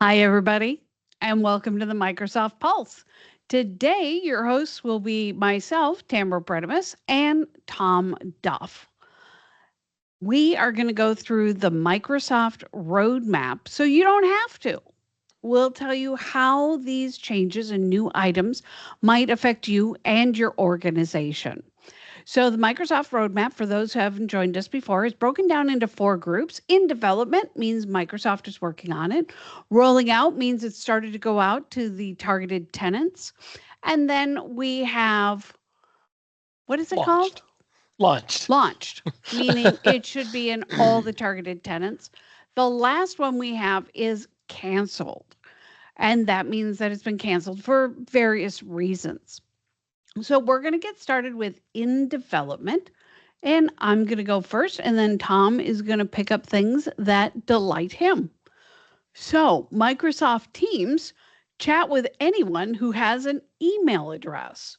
Hi, everybody, and welcome to the Microsoft Pulse. Today, your hosts will be myself, Tamara Bredemus, and Tom Duff. We are going to go through the Microsoft roadmap so you don't have to. We'll tell you how these changes and new items might affect you and your organization. So, the Microsoft roadmap, for those who haven't joined us before, is broken down into four groups. In development means Microsoft is working on it. Rolling out means it's started to go out to the targeted tenants. And then we have, what is it called? Launched. Launched. Launched, meaning it should be in all the targeted tenants. The last one we have is canceled. And that means that it's been canceled for various reasons. So we're going to get started with in development. And I'm going to go first, and then Tom is going to pick up things that delight him. So, Microsoft Teams chat with anyone who has an email address.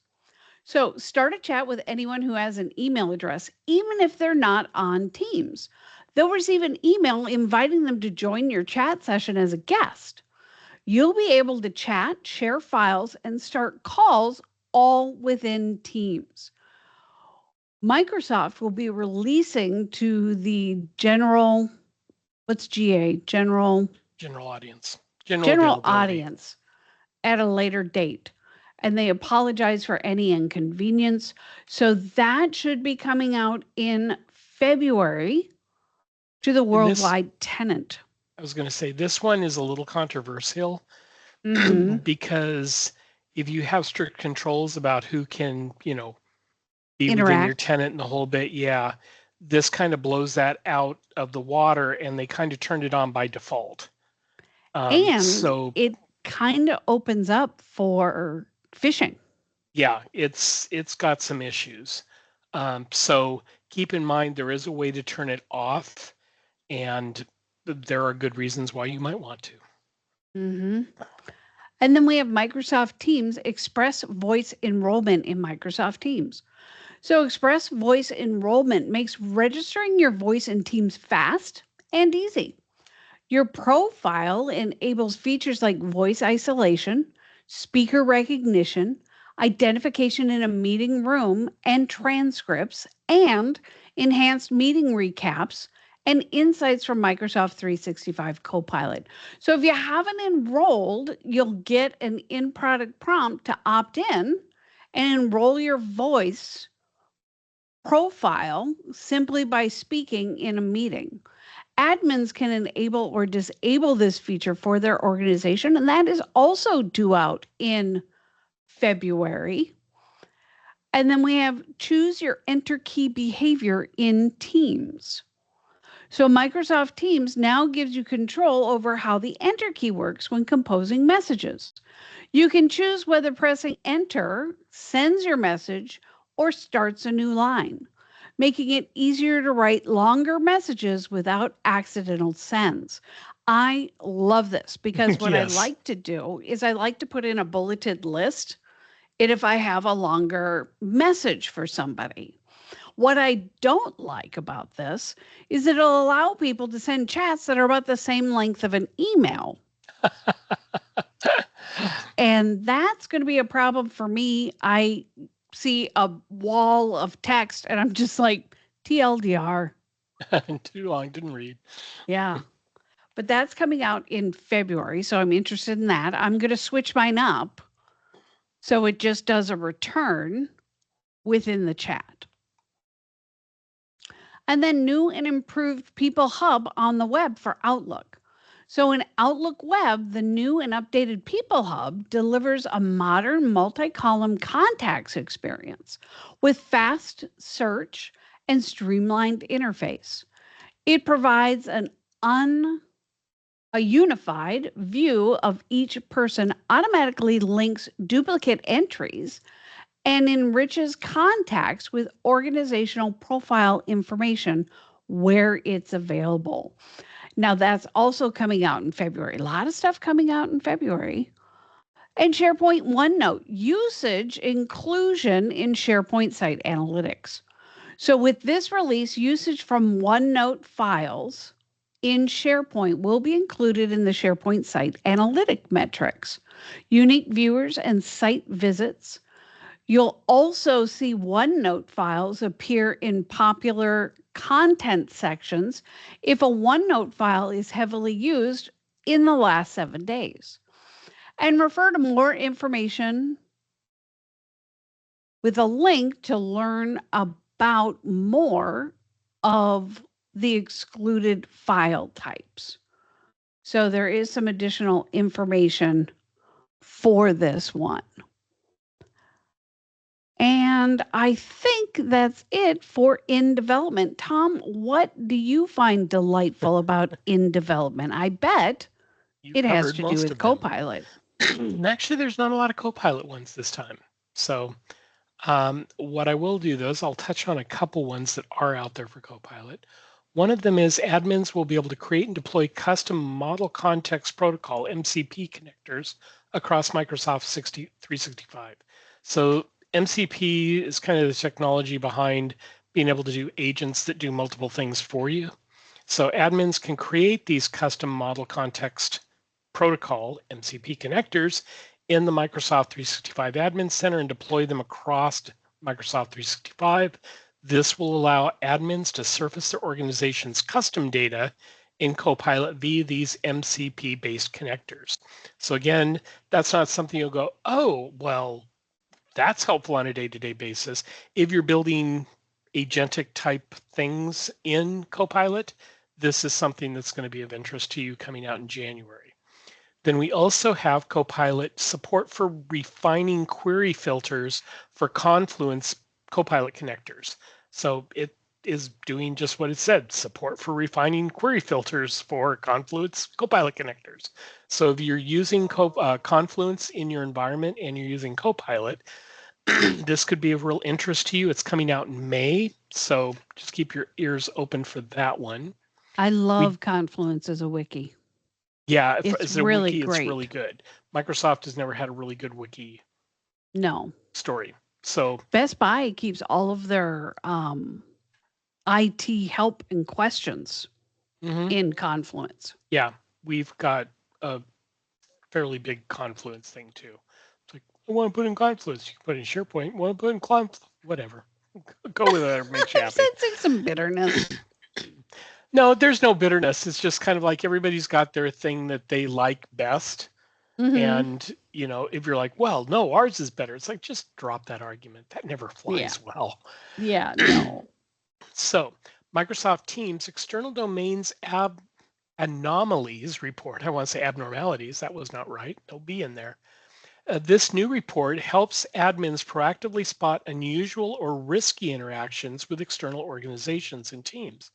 So, start a chat with anyone who has an email address, even if they're not on Teams. They'll receive an email inviting them to join your chat session as a guest. You'll be able to chat, share files, and start calls all within Teams. Microsoft will be releasing to the general, what's GA? General audience. General General availability. audience at a later date. And they apologize for any inconvenience. So that should be coming out in February to the And this, worldwide tenant. I was going to say, this one is a little controversial Mm-hmm. because if you have strict controls about who can, be within your Interact. tenant and the whole bit, yeah, this kind of blows that out of the water and they kind of turned it on by default. And So it kind of opens up for phishing. yeah, it's got some issues. So keep in mind there is a way to turn it off, and there are good reasons why you might want to. Mm-hmm. And then we have Microsoft Teams Express Voice Enrollment in Microsoft Teams. So, Express Voice Enrollment makes registering your voice in Teams fast and easy. Your profile enables features like voice isolation, speaker recognition, identification in a meeting room, and transcripts, and enhanced meeting recaps and insights from Microsoft 365 Copilot. So if you haven't enrolled, you'll get an in product prompt to opt in and enroll your voice profile simply by speaking in a meeting. Admins can enable or disable this feature for their organization, and that is also due out in February. And then we have choose your enter key behavior in Teams. So Microsoft Teams now gives you control over how the enter key works when composing messages. You can choose whether pressing enter sends your message or starts a new line, making it easier to write longer messages without accidental sends. I love this because what I Yes. like to do is I like to put in a bulleted list and if I have a longer message for somebody. What I don't like about this is it'll allow people to send chats that are about the same length of an email. And that's going to be a problem for me. I see a wall of text and I'm just like, TLDR. Too long, didn't read. Yeah. But that's coming out in February. So I'm interested in that. I'm going to switch mine up so it just does a return within the chat. And then new and improved People Hub on the web for Outlook. So in Outlook Web, the new and updated People Hub delivers a modern multi-column contacts experience with fast search and streamlined interface. It provides a unified view of each person, automatically links duplicate entries, and enriches contacts with organizational profile information where it's available. Now, that's also coming out in February. A lot of stuff coming out in February. And SharePoint OneNote usage inclusion in SharePoint site analytics. So, with this release, usage from OneNote files in SharePoint will be included in the SharePoint site analytic metrics, unique viewers and site visits. You'll also see OneNote files appear in popular content sections if a OneNote file is heavily used in the last 7 days. And refer to more information with a link to learn about more of the excluded file types. So there is some additional information for this one. And I think that's it for in development. Tom, what do you find delightful about in development? I bet it has to do with Copilot. Actually, there's not a lot of Copilot ones this time. So what I will do, though, is I'll touch on a couple ones that are out there for Copilot. One of them is admins will be able to create and deploy custom Model Context Protocol, MCP connectors across Microsoft 365. So MCP is kind of the technology behind being able to do agents that do multiple things for you. So admins can create these custom Model Context Protocol, MCP connectors, in the Microsoft 365 Admin Center and deploy them across Microsoft 365. This will allow admins to surface their organization's custom data in Copilot via these MCP-based connectors. So again, that's not something you'll go, oh, well, that's helpful on a day-to-day basis. If you're building agentic type things in Copilot, this is something that's going to be of interest to you coming out in January. Then we also have Copilot support for refining query filters for Confluence Copilot connectors. So it is doing just what it said, support for refining query filters for Confluence Copilot connectors. So if you're using Confluence in your environment and you're using Copilot, this could be of real interest to you. It's coming out in May, so just keep your ears open for that one. I love Confluence as a wiki. Yeah, it's as a really wiki, great. It's really good. Microsoft has never had a really good wiki story. So Best Buy keeps all of their IT help and questions in Confluence. Yeah, we've got a fairly big Confluence thing too. It's like, I want to put in Confluence. You can put in SharePoint. I want to put in Confluence. Whatever. Go with whatever makes you happy. I'm sensing some bitterness. No, there's no bitterness. It's just kind of like everybody's got their thing that they like best. And, you know, if you're like, well, no, ours is better. It's like, just drop that argument. That never flies well. Yeah, no. So Microsoft Teams external domains anomalies report. I want to say abnormalities. That was not right. No B in there. This new report helps admins proactively spot unusual or risky interactions with external organizations and teams.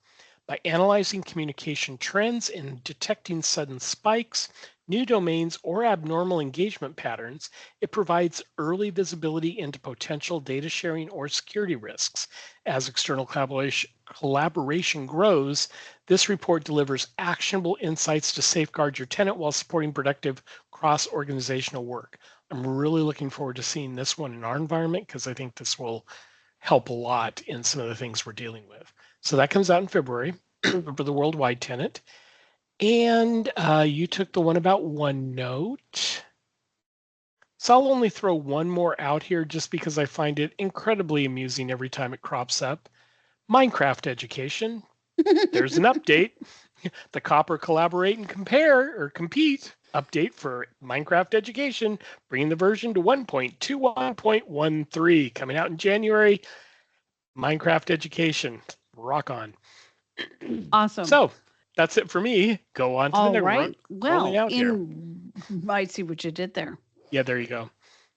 By analyzing communication trends and detecting sudden spikes, new domains, or abnormal engagement patterns, it provides early visibility into potential data sharing or security risks. As external collaboration grows, this report delivers actionable insights to safeguard your tenant while supporting productive cross-organizational work. I'm really looking forward to seeing this one in our environment because I think this will help a lot in some of the things we're dealing with. So that comes out in February for the worldwide tenant. And you took the one about OneNote. So I'll only throw one more out here just because I find it incredibly amusing every time it crops up. Minecraft education. There's an update. The Copper Collaborate and Compare or Compete update for Minecraft education, bringing the version to 1.21.13, coming out in January. Minecraft education, rock on. Awesome. So that's it for me. Go on to the next one. Well, I see what you did there. Yeah, there you go.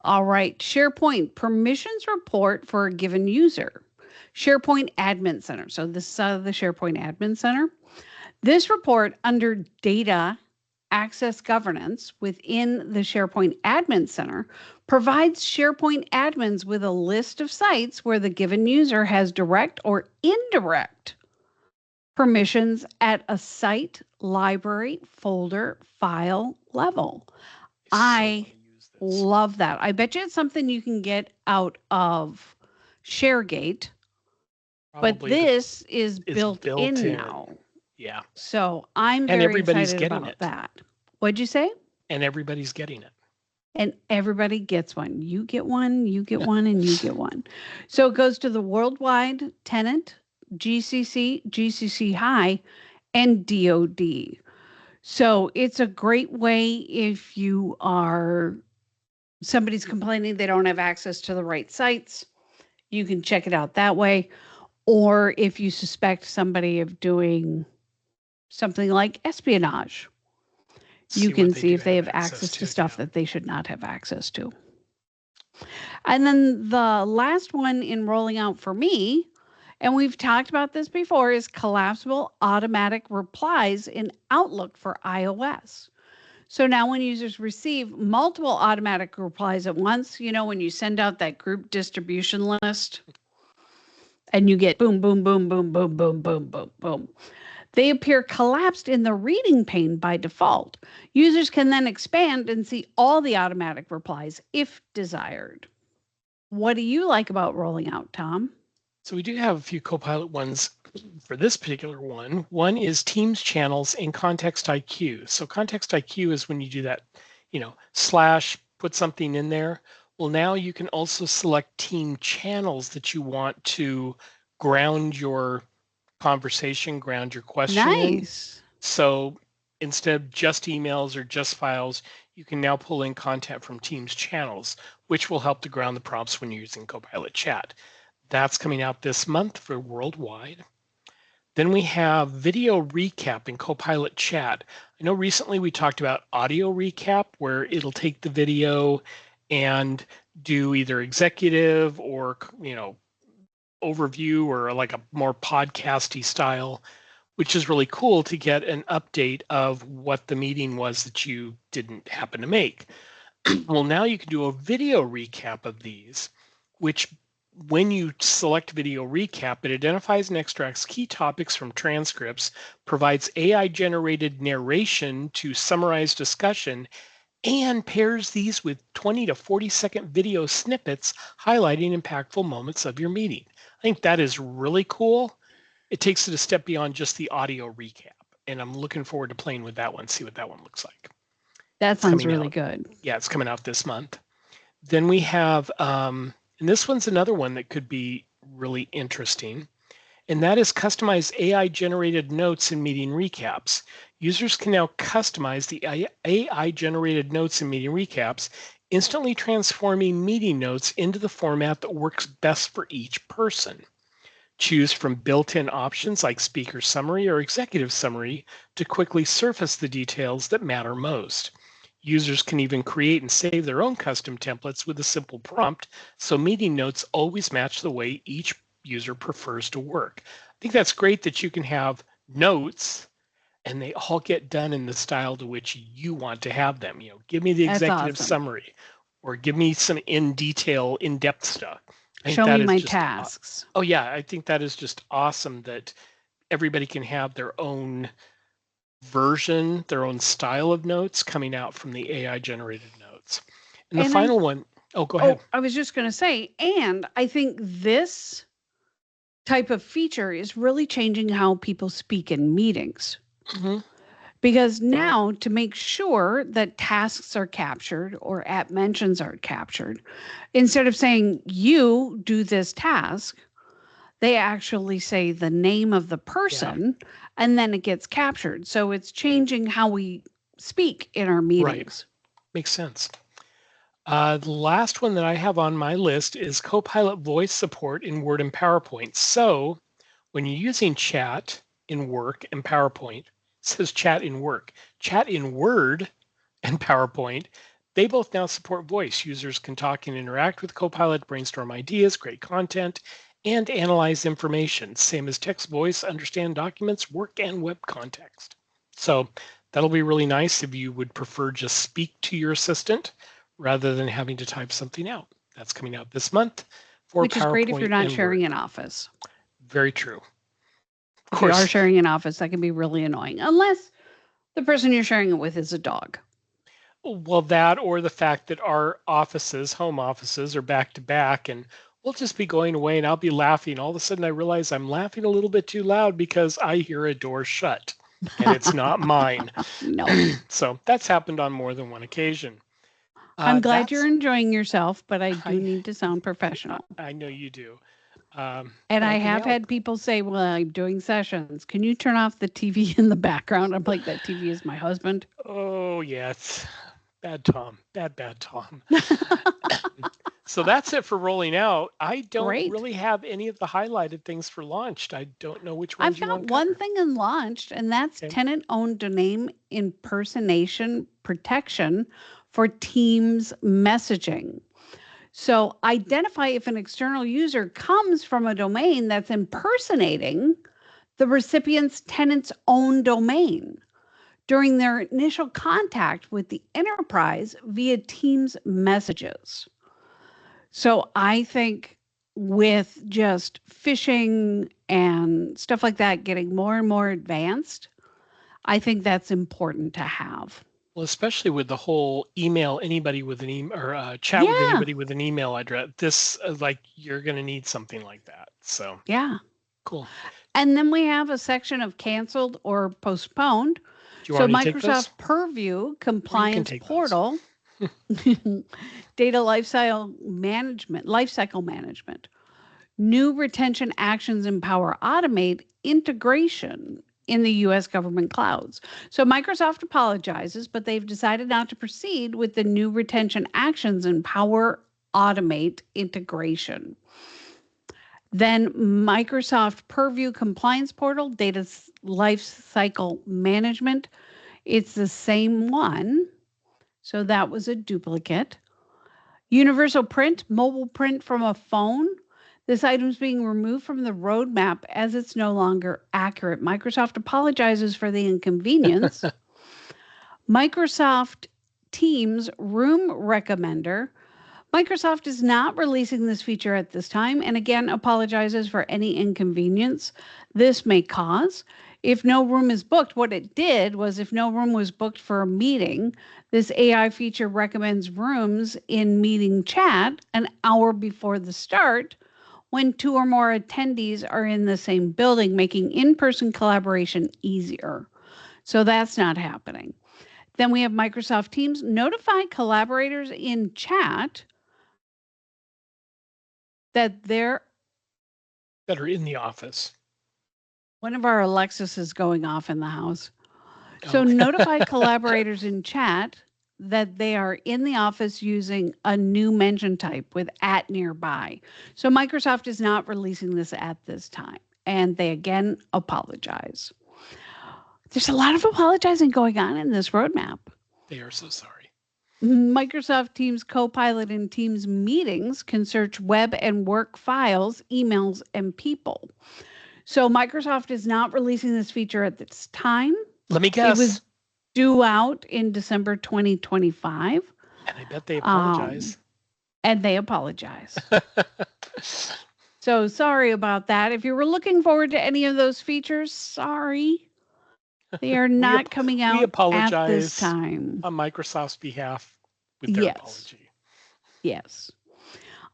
All right. SharePoint permissions report for a given user. SharePoint Admin Center. So this is the SharePoint Admin Center. This report under data access governance within the SharePoint Admin Center provides SharePoint admins with a list of sites where the given user has direct or indirect permissions at a site, library, folder, file level. I love that. I bet you it's something you can get out of ShareGate, but this is built in now. Yeah. So I'm And very everybody's excited getting about it. that. What'd you say? And everybody's getting it. And everybody gets one. You get one, you get one, and you get one. So it goes to the worldwide tenant, GCC, GCC High, and DoD. So it's a great way if you are somebody's complaining they don't have access to the right sites, you can check it out that way. Or if you suspect somebody of doing something like espionage, you See what can they see do if they have have access access to to. stuff Yeah. that they should not have access to. And then the last one in rolling out for me, and we've talked about this before, is collapsible automatic replies in Outlook for iOS. So now when users receive multiple automatic replies at once, when you send out that group distribution list and you get boom, boom, boom, boom, boom, boom, boom, boom, boom, they appear collapsed in the reading pane by default. Users can then expand and see all the automatic replies if desired. What do you like about rolling out, Tom? So we do have a few Copilot ones for this particular one. One is Teams channels in Context IQ. So Context IQ is when you do that, slash, put something in there. Well, now you can also select team channels that you want to ground your conversation, ground your question in. Nice. So instead of just emails or just files, you can now pull in content from Teams channels, which will help to ground the prompts when you're using Copilot Chat. That's coming out this month for worldwide. Then we have video recap in Copilot Chat. I know recently we talked about audio recap, where it'll take the video and do either executive or overview or like a more podcasty style, which is really cool to get an update of what the meeting was that you didn't happen to make. Well, now you can do a video recap of these, which when you select video recap, it identifies and extracts key topics from transcripts, provides AI generated narration to summarize discussion, and pairs these with 20 to 40-second video snippets highlighting impactful moments of your meeting. I think that is really cool. It takes it a step beyond just the audio recap. And I'm looking forward to playing with that one, see what that one looks like. That It's sounds coming really out. good. Yeah, it's coming out this month. Then we have, and this one's another one that could be really interesting, and that is customized AI generated notes in meeting recaps. Users can now customize the AI generated notes in meeting recaps, instantly transforming meeting notes into the format that works best for each person. Choose from built-in options like speaker summary or executive summary to quickly surface the details that matter most. Users can even create and save their own custom templates with a simple prompt, so meeting notes always match the way each user prefers to work. I think that's great that you can have notes and they all get done in the style to which you want to have them. Give me the That's executive awesome. summary or give me some in-depth stuff. I think Show that me is my just, tasks. oh yeah, I think that is just awesome that everybody can have their own version, their own style of notes coming out from the AI generated notes. And the And I final one, oh, go ahead. Oh, I was just going to say, and I think this type of feature is really changing how people speak in meetings. Mhm. Because now, to make sure that tasks are captured or at mentions are captured, instead of saying, you do this task, they actually say the name of the Yeah, person and then it gets captured. So it's changing how we speak in our right. meetings. Makes sense. The last one that I have on my list is Copilot voice support in Word and PowerPoint. So when you're using chat in Work and PowerPoint, it says chat in Work. Chat in Word and PowerPoint, they both now support voice. Users can talk and interact with Copilot, brainstorm ideas, create content, and analyze information. Same as text voice, understand documents, work, and web context. So that'll be really nice if you would prefer just speak to your assistant rather than having to type something out. That's coming out this month for Which is great if you're PowerPoint not and Word. sharing an office. Very true. Of If you are course, sharing an office, that can be really annoying, unless the person you're sharing it with is a dog. well, that or the fact that our offices, home offices, are back to back, and we'll just be going away and I'll be laughing. All of a sudden, I realize I'm laughing a little bit too loud because I hear a door shut and it's not mine. No. So that's happened on more than one occasion. I'm glad you're That's enjoying yourself, but I do I need to sound professional. I know you do. And I Glad can have help. had people say, "Well, I'm doing sessions. Can you turn off the TV in the background?" I'm like, "That TV is my husband." Oh yes, bad Tom, bad Tom. So that's it for rolling out. I don't Great. really have any of the highlighted things for launched. I don't know which ones I've you got want to one cover. thing in launched, and that's Okay. tenant owned domain impersonation protection for Teams messaging. So identify if an external user comes from a domain that's impersonating the recipient's tenant's own domain during their initial contact with the enterprise via Teams messages. So I think with just phishing and stuff like that getting more and more advanced, I think that's important to have. Well, especially with the whole email anybody with an email or chat with Yeah, anybody with an email address. This like you're going to need something like that. So yeah. cool. And then we have a section of canceled or postponed. Do you So want me to take Microsoft those, Purview or you can Compliance take those? Portal, data lifecycle management, new retention actions in Power Automate integration in the US government clouds. So Microsoft apologizes, but they've decided not to proceed with the new retention actions in Power Automate integration. Then Microsoft Purview Compliance Portal, Data Lifecycle Management. It's the same one. So that was a duplicate. Universal print, mobile print from a phone. This item is being removed from the roadmap as it's no longer accurate. Microsoft apologizes for the inconvenience. Microsoft Teams Room Recommender. Microsoft is not releasing this feature at this time and again apologizes for any inconvenience this may cause. If no room is booked, what it did was if no room was booked for a meeting, this AI feature recommends rooms in meeting chat an hour before the start when two or more attendees are in the same building, making in person collaboration easier. So that's not happening. Then we have Microsoft Teams notify collaborators in chat that they're That are in the office. one of our Alexis is going off in the house. So Okay. notify collaborators in chat that they are in the office using a new mention type with at nearby. So Microsoft is not releasing this at this time. And they again apologize. There's a lot of apologizing going on in this roadmap. They are so sorry. Microsoft Teams Copilot in Teams meetings can search web and work files, emails, and people. So Microsoft is not releasing this feature at this time. Let me It was guess. due out in December 2025. And I bet they Um, apologize. and they apologize. So sorry about that. If you were looking forward to any of those features, sorry. They are we not coming we out at this apologize time. on Microsoft's behalf with their Yes. apology. Yes.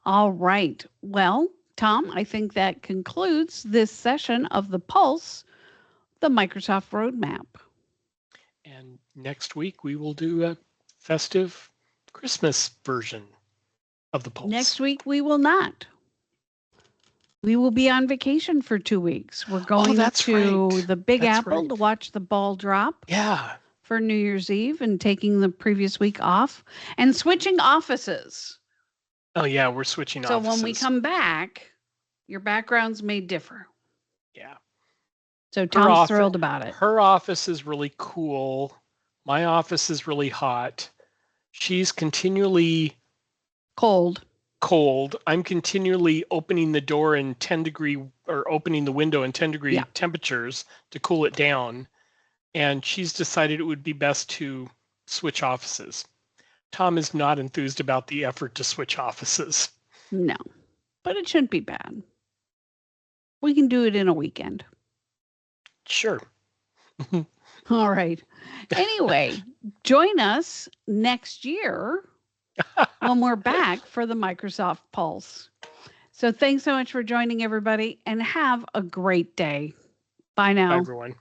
All right. Well, Tom, I think that concludes this session of the Pulse, the Microsoft Roadmap. And next week we will do a festive Christmas version of the Pulse. Next week, we will not. We will be on vacation for 2 weeks. We're going that's to right. the Big That's Apple right. to watch the ball drop Yeah. for New Year's Eve and taking the previous week off and switching offices. Oh yeah, we're switching So offices. when we come back, your backgrounds may differ. Yeah. So Tom's thrilled about it. Her office is really cool. My office is really hot. She's continually Cold. cold. I'm continually opening the door in 10-degree or opening the window in 10-degree Yeah. temperatures to cool it down. And she's decided it would be best to switch offices. Tom is not enthused about the effort to switch offices. No, but it shouldn't be bad. We can do it in a weekend. Sure. All right. Anyway, join us next year when we're back for the Microsoft Pulse. So thanks so much for joining everybody and have a great day. Bye Bye, now. everyone.